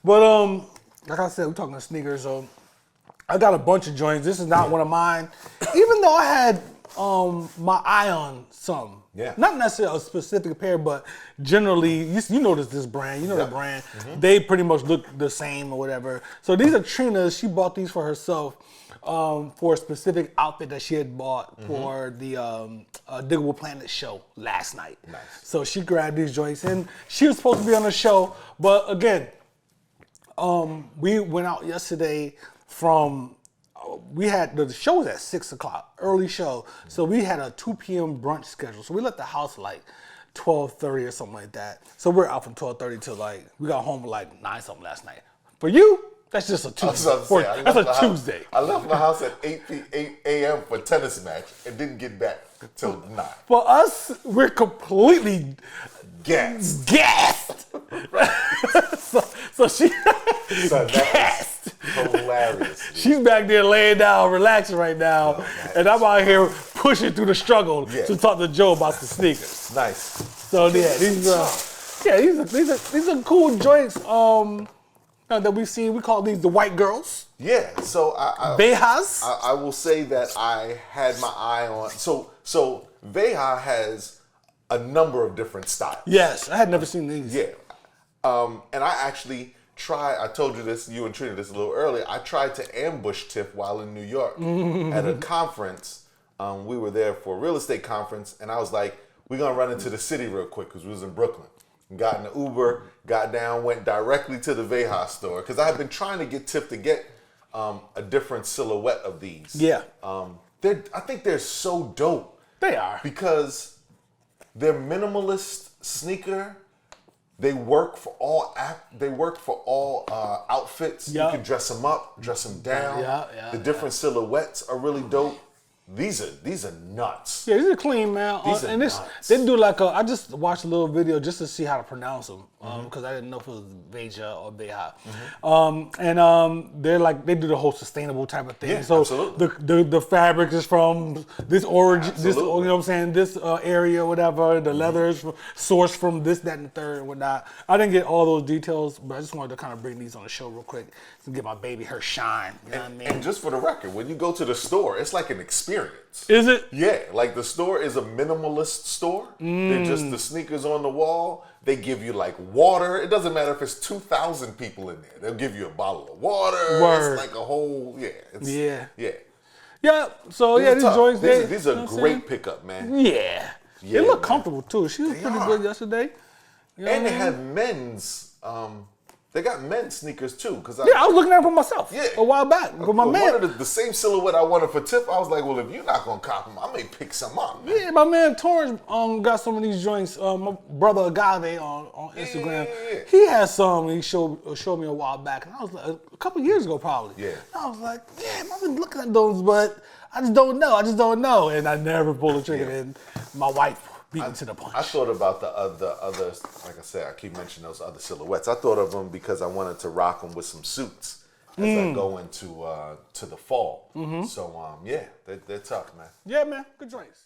But like I said, we're talking sneakers. So I got a bunch of joints. This is not one of mine, even though I had my eye on some. Yeah. Not necessarily a specific pair, but generally, you notice this brand. You know the brand. They pretty much look the same or whatever. So these are Trina's. She bought these for herself for a specific outfit that she had bought for the Diggable Planet show last night. Nice. So she grabbed these joints, and she was supposed to be on the show, but again, we went out yesterday from. We had the show was at 6 o'clock, early show. So we had a 2 p.m. brunch schedule. So we left the house like 12:30 or something like that. So we're out from 12:30 till like we got home at like 9 something last night. For you, that's just a Tuesday. That's a Tuesday. I left my house at 8 a.m. for a tennis match and didn't get back till 9. For us, we're completely gassed. so she So gassed. Hilarious. She's back there laying down, relaxing right now, and I'm out here pushing through the struggle to talk to Joe about the sneakers. Nice. So yeah, these are cool joints that we've seen. We call these the white girls. Yeah. So Vejas. I will say that I had my eye on. So Veja has a number of different styles. Yes, I had never seen these. Yeah. And I actually I told you this, you and Trina this a little earlier. I tried to ambush Tiff while in New York at a conference. We were there for a real estate conference, and I was like, we're going to run into the city real quick because we was in Brooklyn. Got in the Uber, got down, went directly to the Veja store because I had been trying to get Tiff to get a different silhouette of these. Yeah. I think they're so dope. They are. Because they're minimalist sneaker. They work for all outfits. Yep. You can dress them up, dress them down. Yeah, the different silhouettes are really dope. These are nuts. Yeah, these are clean, man. These are and nuts. They do like I just watched a little video just to see how to pronounce them because I didn't know if it was Veja or Veja. They're like they do the whole sustainable type of thing. Yeah, so absolutely. the fabric is from this origin, Absolutely. this, you know what I'm saying, this area, or whatever. The leather is sourced from this, that, and the third, and whatnot. I didn't get all those details, but I just wanted to kind of bring these on the show real quick to get my baby her shine. You know what I mean? And just for the record, when you go to the store, it's like an experience. Is it? Yeah, like the store is a minimalist store. They're just the sneakers on the wall. They give you like water. It doesn't matter if it's 2,000 people in there. They'll give you a bottle of water. Word. It's like a whole, Yeah. Yeah, so these joints, these are great pickup, man. Yeah. They look comfortable too. She was pretty good yesterday. You know And what they I mean? have men's, they got men's sneakers too. I was looking at them for myself a while back. But my man, one of the same silhouette I wanted for Tiff, I was like, well, if you're not going to cop them, I may pick some up. Man. yeah, my man Torrance got some of these joints. My brother Agave on Instagram, he has some. He showed me a while back, and I was like, a couple years ago probably. Yeah. And I was like, damn, I've been looking at those, but I just don't know. And I never pulled the trigger. And my wife beat me to the punch. I thought about the other, like I said, I keep mentioning those other silhouettes. I thought of them because I wanted to rock them with some suits as I go into to the fall. So they're tough, man. Yeah, man, good joints.